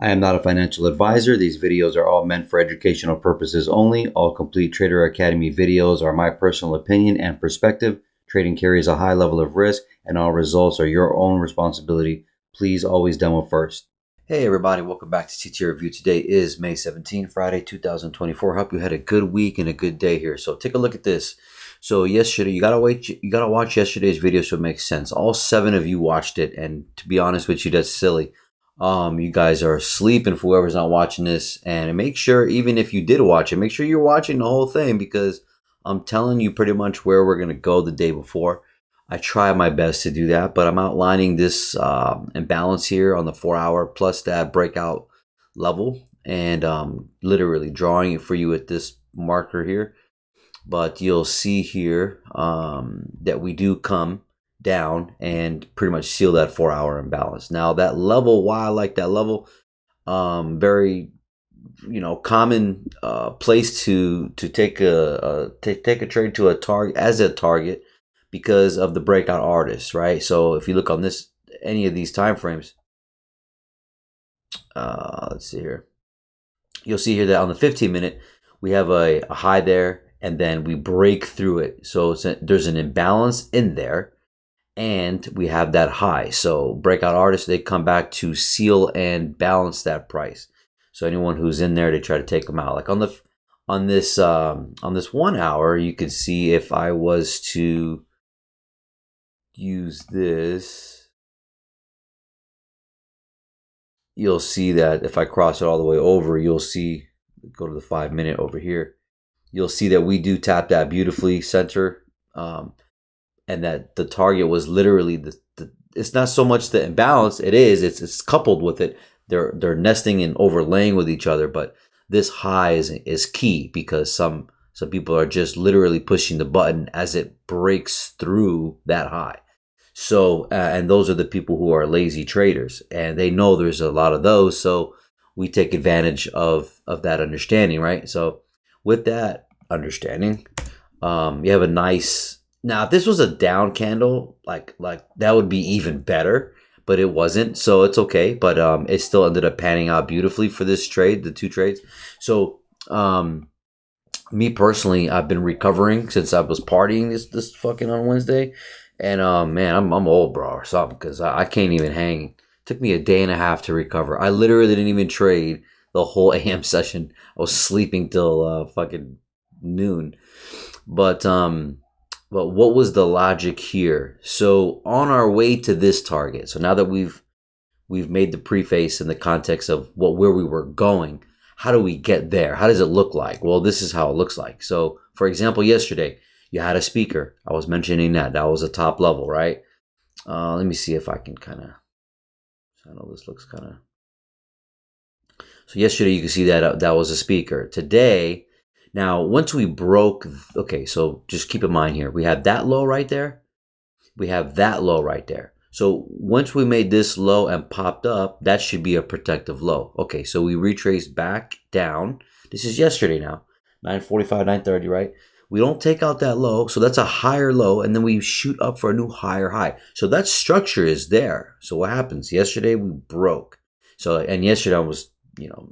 I am not a financial advisor. These videos are all meant for educational purposes only. All complete Trader Academy videos are my personal opinion and perspective. Trading carries a high level of risk, and all results are your own responsibility. Please always demo first. Hey everybody, welcome back to TT Review. Today is May 17, Friday, 2024. Hope you had a good week and a good day here. So take a look at this. So yesterday, you gotta watch yesterday's video so it makes sense. All 7 of you watched it, and to be honest with you, that's silly. You guys are asleep, and for whoever's not watching this, and make sure, even if you did watch it, make sure you're watching the whole thing, because I'm telling you pretty much where we're gonna go the day before. I try my best to do that, but I'm outlining this imbalance here on the 4 hour plus that breakout level, and literally drawing it for you at this marker here. But you'll see here that we do come down and pretty much seal that 4 hour imbalance. Now that level, why I like that level, very common place to take a trade to a target as a target because of the breakout artists, right? So if you look on this any of these time frames, let's see here, you'll see here that on the 15-minute we have a high there, and then we break through it. So there's an imbalance in there, and we have that high. So breakout artists, they come back to seal and balance that price. So anyone who's in there, they try to take them out. Like on this 1 hour, you can see if I was to use this, you'll see that if I cross it all the way over, you'll see, go to the 5-minute over here, you'll see that we do tap that beautifully center, and that the target was literally it's not so much the imbalance, it's coupled with it. They're nesting and overlaying with each other, but this high is key because some people are just literally pushing the button as it breaks through that high. So and those are the people who are lazy traders, and they know there's a lot of those, so we take advantage of that understanding, right? So with that understanding, you have a nice, now if this was a down candle, like that would be even better, but it wasn't, so it's okay. But it still ended up panning out beautifully for this trade, the 2 trades. So me personally, I've been recovering since I was partying this fucking on Wednesday, and man, I'm old, bro, or something, because I can't even hang. It took me a day and a half to recover. I literally didn't even trade the whole AM session. I was sleeping till fucking noon. But what was the logic here? So on our way to this target, so now that we've made the preface in the context of where we were going, how do we get there? How does it look like? Well, this is how it looks like. So for example, yesterday you had a speaker. I was mentioning that was a top level, right? Let me see if I can kind of, I know this looks kind of, so yesterday you can see that that was a speaker. Today, now once we broke, okay, so just keep in mind here, we have that low right there, we have that low right there. So once we made this low and popped up, that should be a protective low. Okay, so we retraced back down. This is yesterday now, 9:45, 9:30, right? We don't take out that low, so that's a higher low, and then we shoot up for a new higher high. So that structure is there. So what happens? Yesterday we broke. So, and yesterday I was,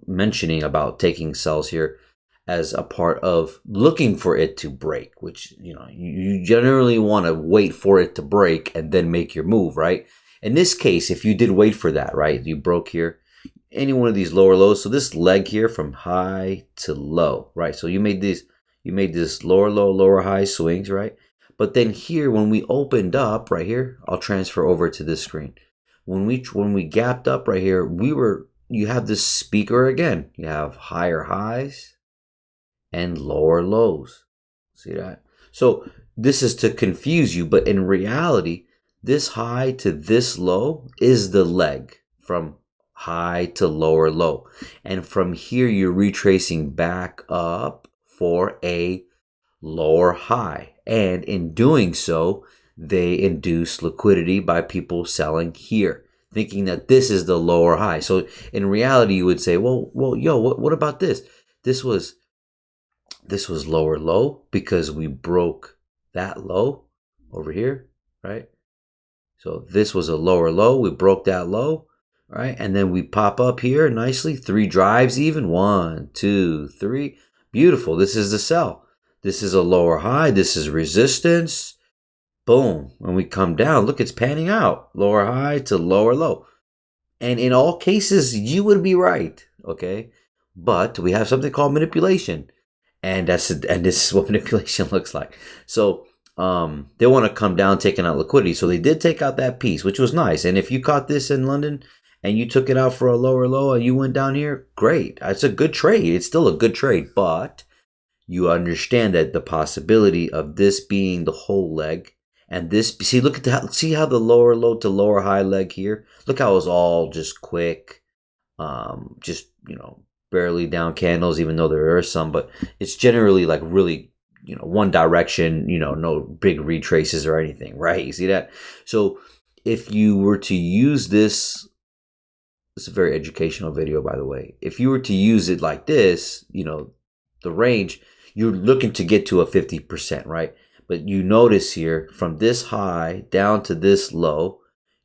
mentioning about taking sells here as a part of looking for it to break, which, you generally want to wait for it to break and then make your move, right? In this case, if you did wait for that, right, you broke here, any one of these lower lows. So this leg here from high to low, right? So you made this lower low, lower high swings, right? But then here, when we opened up right here, I'll transfer over to this screen. When we gapped up right here, you have this speaker again. You have higher highs and lower lows. See that? So this is to confuse you, but in reality, this high to this low is the leg from high to lower low. And from here, you're retracing back up for a lower high. And in doing so, they induce liquidity by people selling here, thinking that this is the lower high. So in reality, you would say, well, yo, what about this? This was lower low because we broke that low over here, right? So this was a lower low. We broke that low. right? And then we pop up here nicely, 3 drives even, 1, 2, 3, beautiful. This is the sell. This is a lower high. This is resistance. Boom. When we come down, look, it's panning out. Lower high to lower low. And in all cases, you would be right, okay? But we have something called manipulation. And this is what manipulation looks like. So they want to come down taking out liquidity. So they did take out that piece, which was nice. And if you caught this in London and you took it out for a lower low and you went down here, great. It's a good trade. It's still a good trade, but you understand that the possibility of this being the whole leg and this, see, look at that. See how the lower low to lower high leg here? Look how it's all just quick. Just, barely down candles, even though there are some, but it's generally like really, one direction, no big retraces or anything, right? You see that? So if you were to use this is a very educational video, by the way. If you were to use it like this, the range, you're looking to get to a 50%, right? But you notice here from this high down to this low,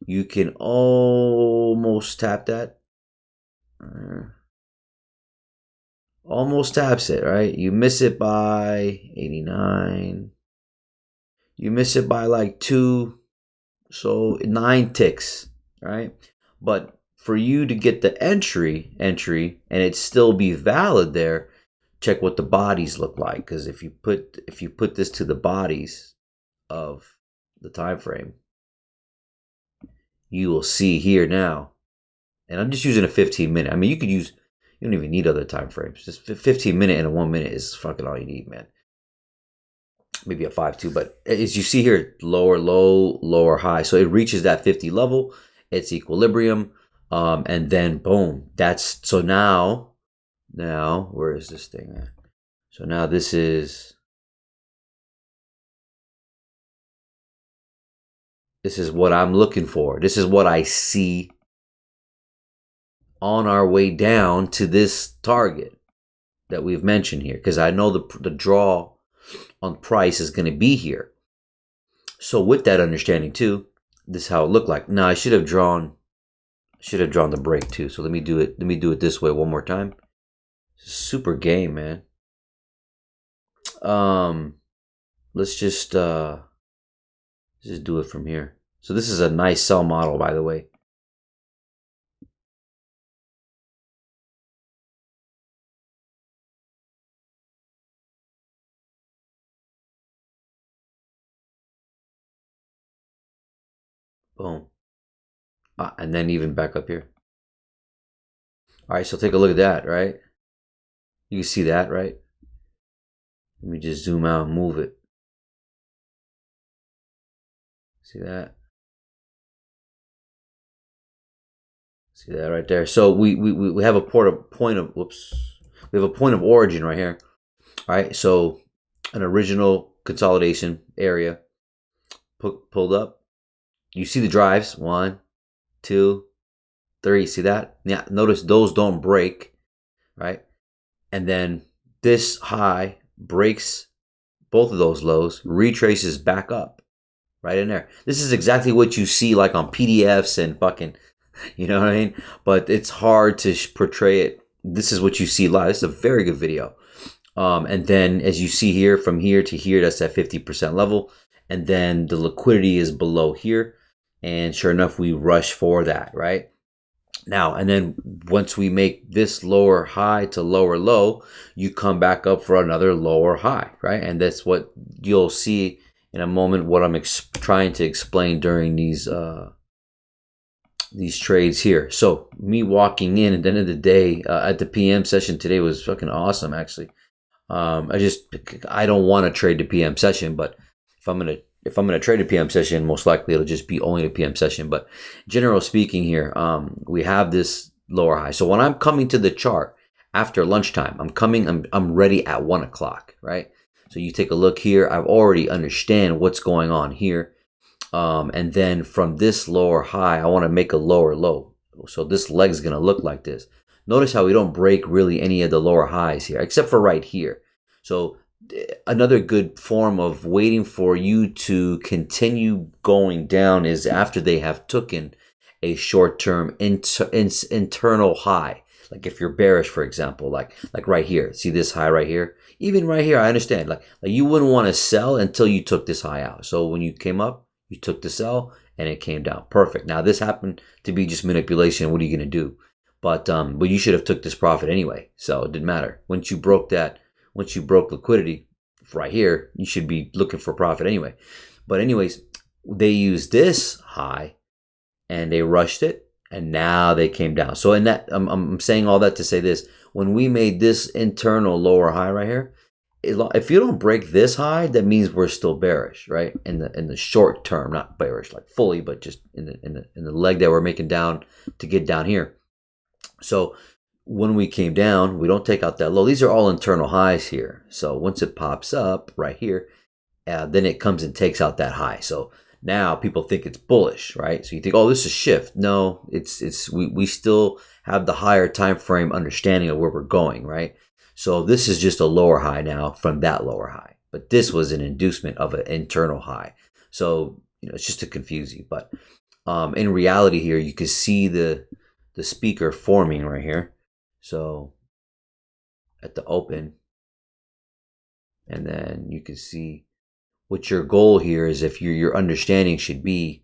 you can almost tap that. Almost taps it, right? You miss it by 89. You miss it by like 2. So 9 ticks, right? But for you to get the entry, and it still be valid there, check what the bodies look like. Because if you put this to the bodies of the time frame, you will see here now. And I'm just using a 15-minute. I mean, you don't even need other time frames. Just 15-minute and a 1 minute is fucking all you need, man. Maybe a 5 too, but as you see here, lower low, lower high. So it reaches that 50 level. It's equilibrium. And then boom. So now where is this thing at? So now this is what I'm looking for. This is what I see on our way down to this target that we've mentioned here, because I know the draw on price is going to be here. So with that understanding too, this is how it looked like. Now I should have drawn the break too. So let me do it this way one more time. Super game, man. Let's just do it from here. So this is a nice sell model, by the way. Boom. And then even back up here. All right, so take a look at that, right? You can see that, right? Let me just zoom out and move it. See that? See that right there? So we have a point of we have a point of origin right here. All right, so an original consolidation area pulled up. You see the drives, 1, 2, 3. See that? Yeah, notice those don't break, right? And then this high breaks both of those lows, retraces back up right in there. This is exactly what you see like on PDFs and fucking, you know what I mean? But it's hard to portray it. This is what you see live. This is a very good video. And then as you see here, from here to here, that's that 50% level. And then the liquidity is below here. And sure enough, we rush for that, right? Now, and then once we make this lower high to lower low, you come back up for another lower high, right? And that's what you'll see in a moment, what I'm trying to explain during these trades here. So me walking in at the end of the day at the PM session today was fucking awesome, actually. I don't want to trade the PM session, but if I'm gonna trade a PM session, most likely it'll just be only a PM session. But general speaking here, we have this lower high. So when I'm coming to the chart after lunchtime, I'm ready at 1 o'clock, right? So you take a look here. I've already understand what's going on here. And then from this lower high, I want to make a lower low. So this leg is going to look like this. Notice how we don't break really any of the lower highs here, except for right here. So another good form of waiting for you to continue going down is after they have taken a short-term internal high. Like if you're bearish, for example, like right here, see this high right here? Even right here, I understand. Like you wouldn't want to sell until you took this high out. So when you came up, you took the sell and it came down. Perfect. Now this happened to be just manipulation. What are you going to do? But you should have took this profit anyway. So it didn't matter. Once you broke liquidity right here, you should be looking for profit anyway. But anyways, they used this high and they rushed it, and now they came down. So in that, I'm saying all that to say this: when we made this internal lower high right here, if you don't break this high, that means we're still bearish, right? In the short term, not bearish like fully, but just in the leg that we're making down to get down here. So when we came down, we don't take out that low. These are all internal highs here. So once it pops up right here, then it comes and takes out that high. So now people think it's bullish, right? So you think, oh, this is shift. No, we still have the higher time frame understanding of where we're going, right? So this is just a lower high now from that lower high. But this was an inducement of an internal high. So, it's just to confuse you. But in reality here, you can see the speaker forming right here. So at the open, and then you can see what your goal here is. If your understanding should be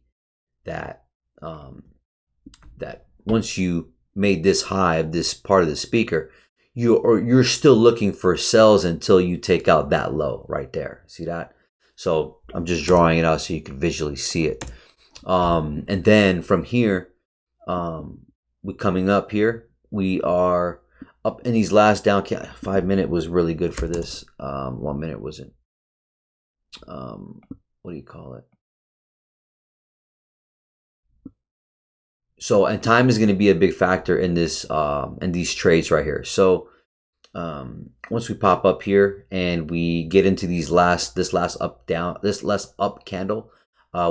that that once you made this high of this part of the speaker, you're still looking for sells until you take out that low right there. See that? So I'm just drawing it out so you can visually see it. And then from here, we coming up here, we are up in these last down. 5 minute was really good for this. 1 minute wasn't. What do you call it? So, and time is going to be a big factor in this, in these trades right here. So, once we pop up here and we get into this last up candle,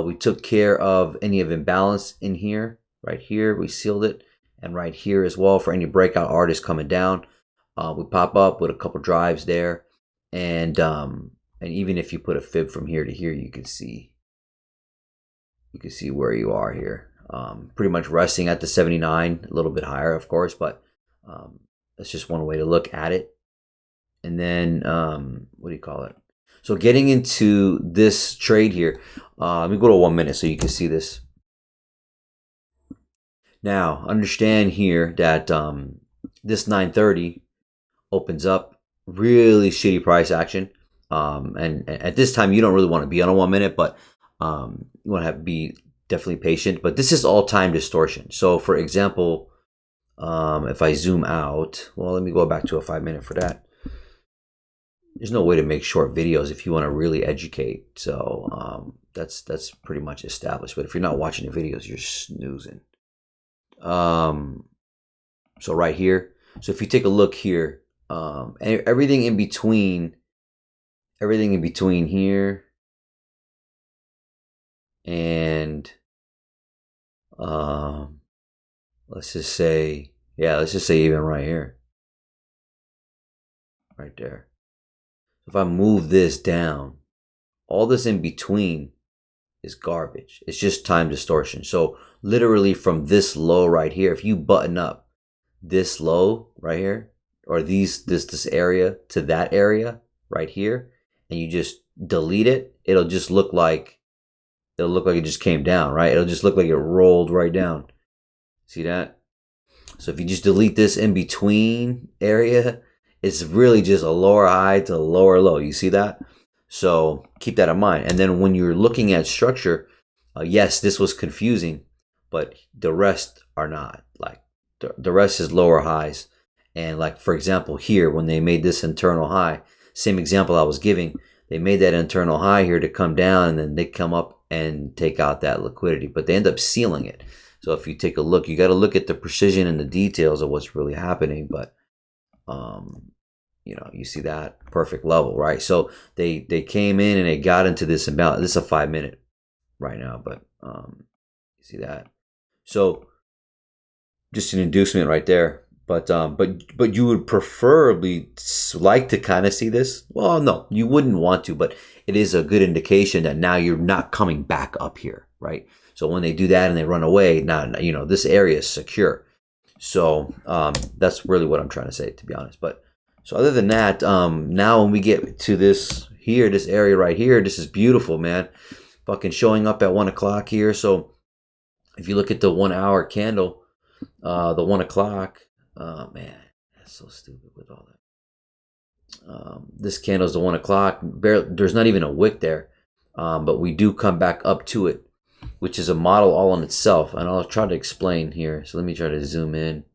we took care of any of imbalance in here, right here, we sealed it, and right here as well for any breakout artists coming down. We pop up with a couple drives there, and even if you put a fib from here to here, you can see where you are here. Pretty much resting at the 79, a little bit higher, of course, but that's just one way to look at it. And then, what do you call it? So getting into this trade here, let me go to 1 minute so you can see this. Now, understand here that this 930 opens up really shitty price action. And at this time, you don't really want to be on a 1 minute, but you want to have to be definitely patient. But this is all time distortion. So for example, if I zoom out, well, let me go back to a 5 minute for that. There's no way to make short videos if you want to really educate. So that's pretty much established. But if you're not watching the videos, you're snoozing. So right here. So if you take a look here, everything in between here and let's just say even right here, right there. If I move this down, all this in between is garbage. It's just time distortion. So literally from this low right here, if you button up this low right here, or this area to that area right here, and you just delete it, it'll just look like it just came down, right? It'll just look like it rolled right down. See that? So if you just delete this in between area, it's really just a lower high to a lower low. You see that? So keep that in mind. And then when you're looking at structure, yes, this was confusing, but the rest are not. Like the rest is lower highs. And like, for example, here, when they made this internal high, same example I was giving, they made that internal high here to come down, and then they come up and take out that liquidity, but they end up sealing it. So if you take a look, you got to look at the precision and the details of what's really happening. But you see that perfect level, right? So they came in and they got into this imbalance. This is a 5 minute right now, but you see that. So just an inducement right there. But you would preferably like to kind of see this. Well, no, you wouldn't want to, but it is a good indication that now you're not coming back up here, right? So when they do that and they run away, now this area is secure. So that's really what I'm trying to say, to be honest. But so other than that, now when we get to this here, this area right here, this is beautiful, man. Fucking showing up at 1 o'clock here. So if you look at the 1 hour candle, the 1 o'clock, man, that's so stupid with all that. This candle is the 1 o'clock. There's not even a wick there, but we do come back up to it, which is a model all on itself. And I'll try to explain here. So let me try to zoom in.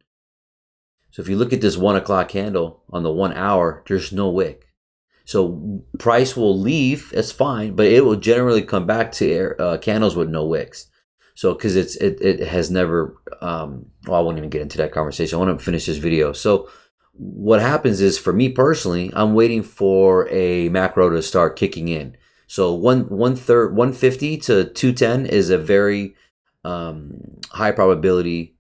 So if you look at this 1 o'clock candle on the 1 hour, there's no wick. So price will leave, that's fine, but it will generally come back to candles with no wicks. So because it has never, I won't even get into that conversation. I want to finish this video. So what happens is, for me personally, I'm waiting for a macro to start kicking in. So 150 to 210 is a very high probability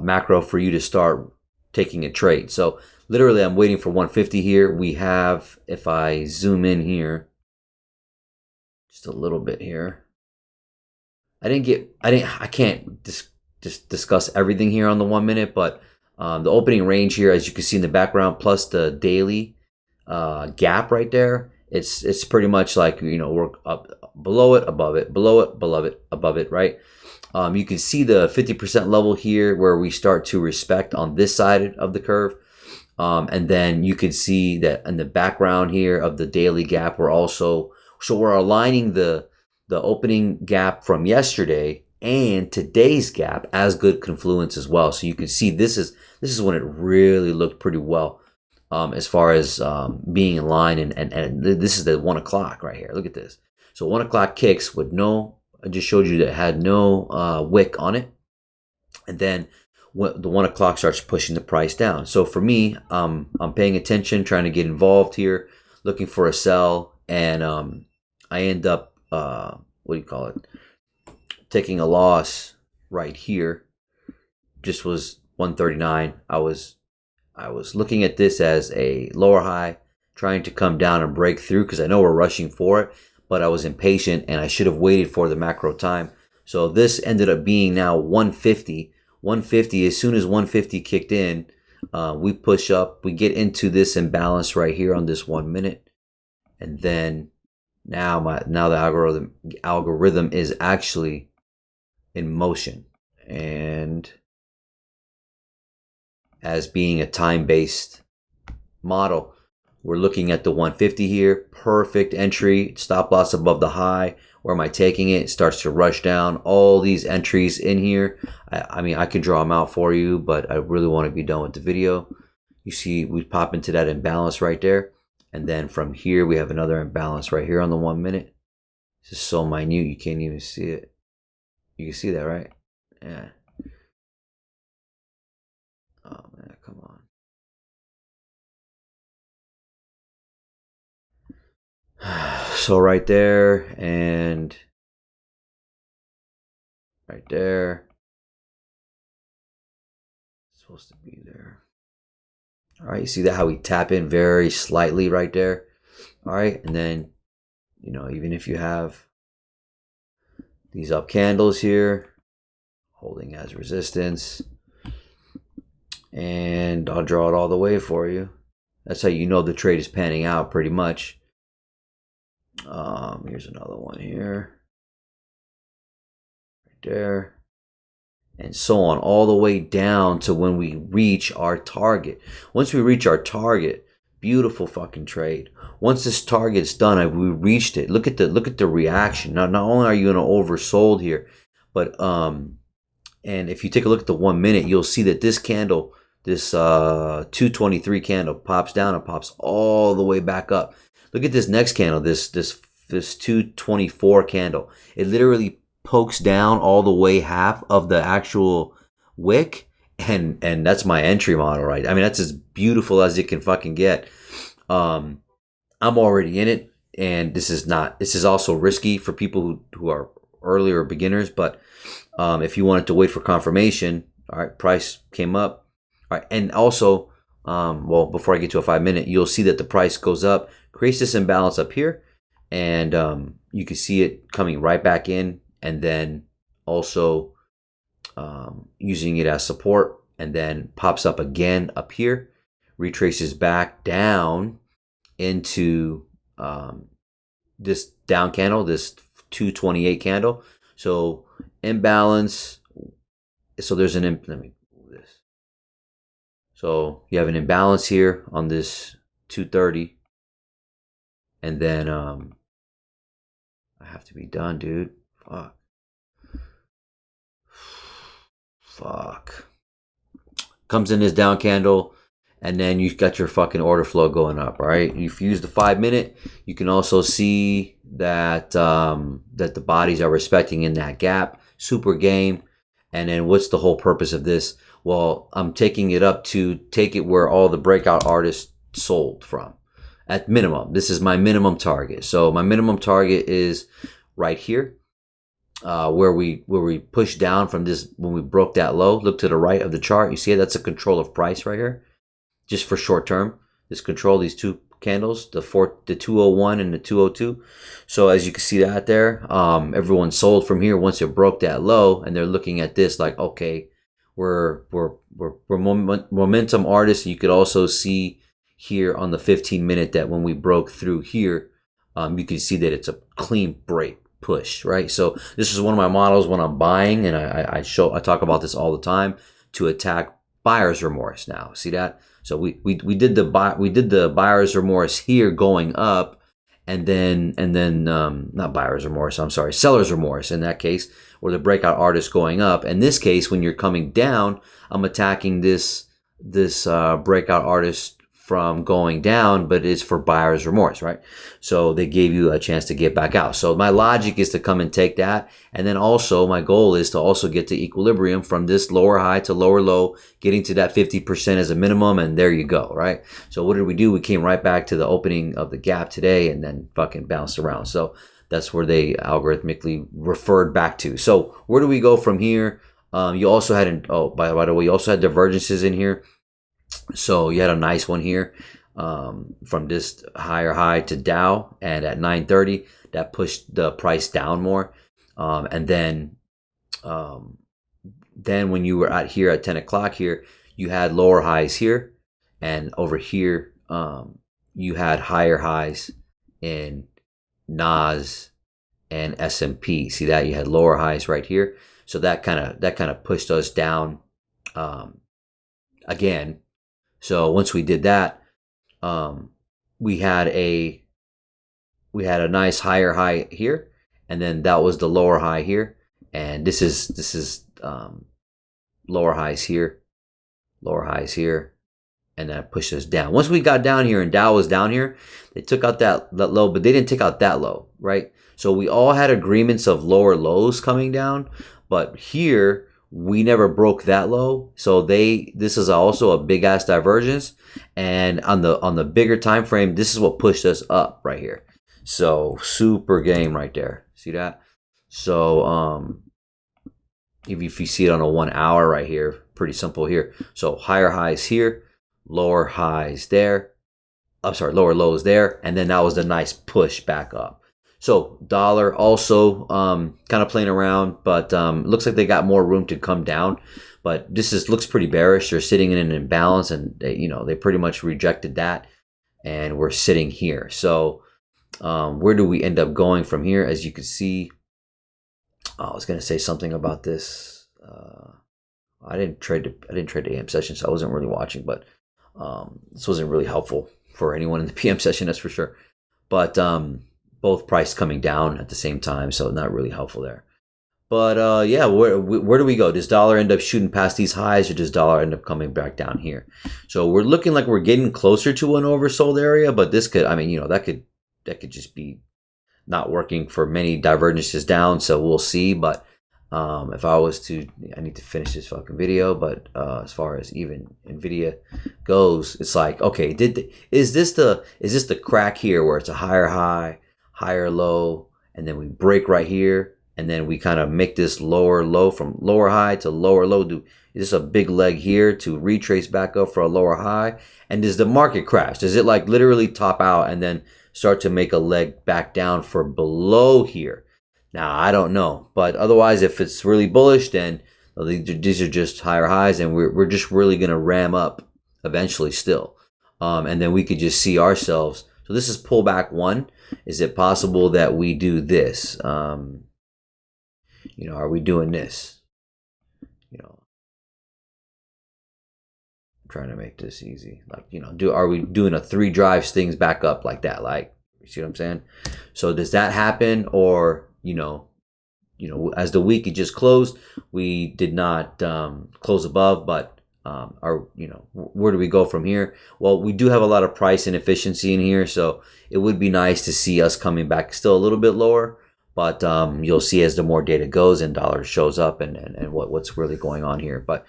macro for you to start taking a trade. So literally I'm waiting for 150 here. We have, if I zoom in here just a little bit here, I can't just discuss everything here on the 1 minute, but the opening range here, as you can see in the background, plus the daily gap right there, it's pretty much like, we're up below it, above it, below it, below it, above it, right? You can see the 50% level here where we start to respect on this side of the curve. And then you can see that in the background here of the daily gap, we're aligning the opening gap from yesterday and today's gap as good confluence as well. So you can see this is when it really looked pretty well, as far as being in line, and this is the 1 o'clock right here. Look at this. So 1 o'clock kicks with I just showed you that it had no wick on it, and then the 1 o'clock starts pushing the price down. So for me, I'm paying attention, trying to get involved here, looking for a sell, and I end up taking a loss right here. Just was 139. I was looking at this as a lower high, trying to come down and break through, because I know we're rushing for it, but I was impatient and I should have waited for the macro time. So this ended up being now 150. 150, as soon as 150 kicked in, we push up, we get into this imbalance right here on this 1 minute, and then now the algorithm is actually in motion, and as being a time-based model, we're looking at the 150 here, perfect entry, stop loss above the high. Where am I taking it? It starts to rush down. All these entries in here, I mean, I could draw them out for you, but I really want to be done with the video. You see, we pop into that imbalance right there. And then from here, we have another imbalance right here on the 1 minute. This is so minute, you can't even see it. You can see that, right? Yeah. Oh, man, come on. So right there and right there. It's supposed to be there. All right, you see that how we tap in very slightly right there. All right, and then, even if you have these up candles here, holding as resistance, and I'll draw it all the way for you. That's how you know the trade is panning out pretty much. Here's another one here. Right there. And so on, all the way down to when we reach our target. Once we reach our target, beautiful fucking trade. Once this target's done, we reached it. Look at the reaction. Not only are you in an oversold here, but and if you take a look at the 1 minute, you'll see that this candle, this 223 candle, pops down and pops all the way back up. Look at this next candle, this 224 candle. It literally pokes down all the way half of the actual wick, and that's my entry model, right? I mean, that's as beautiful as it can fucking get. I'm already in it, and this is also risky for people who are earlier beginners, but if you wanted to wait for confirmation, all right, price came up, all right, and also before I get to a 5 minute, you'll see that the price goes up, creates this imbalance up here, and you can see it coming right back in, and then also using it as support, and then pops up again up here, retraces back down into this down candle, this 228 candle. So imbalance. So there's an let me move this. So you have an imbalance here on this 230, and then I have to be done, dude. Fuck. Comes in this down candle, and then you got your fucking order flow going up. All right. If you use the 5 minute, you can also see that that the bodies are respecting in that gap. Super game. And then what's the whole purpose of this? Well, I'm taking it up to take it where all the breakout artists sold from. At minimum, this is my minimum target. So my minimum target is right here, where we push down from this when we broke that low. Look to the right of the chart. You see it? That's a control of price right here, just for short term. This control, these two candles, the 201 and the 202. So as you can see that there, everyone sold from here once it broke that low, and they're looking at this like, okay, we're momentum artists. You could also see here on the 15 minute that when we broke through here, you can see that it's a clean break push, right? So this is one of my models when I'm buying, and I talk about this all the time, to attack buyer's remorse. Now see that? So we did the buyer's remorse here going up, and then not buyer's remorse, I'm sorry, seller's remorse in that case, or the breakout artist going up. In this case, when you're coming down, I'm attacking this breakout artist from going down, but it's for buyer's remorse, right? So they gave you a chance to get back out. So my logic is to come and take that, and then also my goal is to also get to equilibrium from this lower high to lower low, getting to that 50% as a minimum, and there you go, right? So what did we do? We came right back to the opening of the gap today, and then fucking bounced around. So that's where they algorithmically referred back to. So where do we go from here? You also had by the way, you also had divergences in here. So you had a nice one here, from this higher high to Dow, and at 9:30 that pushed the price down more, and then when you were at here at 10 o'clock here, you had lower highs here, and over here you had higher highs in NAS and S&P. See that? You had lower highs right here, so that kind of pushed us down again. So once we did that, we had a nice higher high here, and then that was the lower high here, and this is lower highs here, and that pushed us down. Once we got down here and Dow was down here, they took out that low, but they didn't take out that low, right? So we all had agreements of lower lows coming down, but here we never broke that low. So this is also a big ass divergence, and on the bigger time frame, this is what pushed us up right here. So super game right there. See that? So if you see it on a 1 hour right here, pretty simple here. So higher highs here, lower highs there. I'm sorry, lower lows there, and then that was the nice push back up. So dollar also kind of playing around, but looks like they got more room to come down. But this looks pretty bearish. They're sitting in an imbalance, and they pretty much rejected that, and we're sitting here. So where do we end up going from here? As you can see, I was going to say something about this. I didn't trade the AM session, so I wasn't really watching. But this wasn't really helpful for anyone in the PM session, that's for sure. But both price coming down at the same time, so not really helpful there. But yeah, where do we go? Does dollar end up shooting past these highs, or does dollar end up coming back down here? So we're looking like we're getting closer to an oversold area, but this could, that could just be not working for many divergences down. So we'll see. But if I was to, I need to finish this fucking video. But as far as even Nvidia goes, it's like, okay, is this the crack here where it's a higher high, higher low, and then we break right here, and then we kind of make this lower low from lower high to lower low? Is this a big leg here to retrace back up for a lower high? And does the market crash? Does it like literally top out and then start to make a leg back down for below here Now I don't know, but otherwise, if it's really bullish, then these are just higher highs, and we're just really gonna ram up eventually still, and then we could just see ourselves. So this is pullback one. Is it possible that we do this? Are we doing this? I'm trying to make this easy. Like, are we doing a three drives things back up like that? Like, you see what I'm saying? So does that happen, or as the week it just closed, we did not close above, but where do we go from here? Well, we do have a lot of price inefficiency in here, so it would be nice to see us coming back still a little bit lower, but you'll see as the more data goes and dollars shows up and what's really going on here. But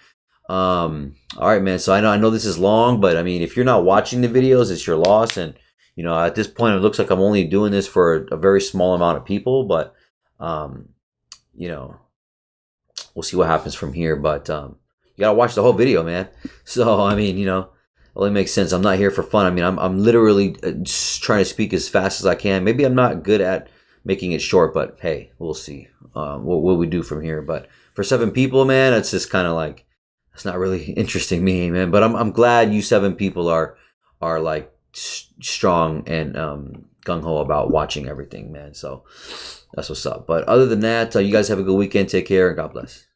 all right, man. So I know this is long, but I mean, if you're not watching the videos, it's your loss. And at this point, it looks like I'm only doing this for a very small amount of people, but um, we'll see what happens from here. But you gotta watch the whole video, man. So I mean, it only makes sense. I'm not here for fun. I mean, I'm literally just trying to speak as fast as I can. Maybe I'm not good at making it short, but hey, we'll see what we do from here. But for 7 people, man, it's just kind of like it's not really interesting me, man. But I'm glad you 7 people are like strong and gung ho about watching everything, man. So that's what's up. But other than that, you guys have a good weekend. Take care and God bless.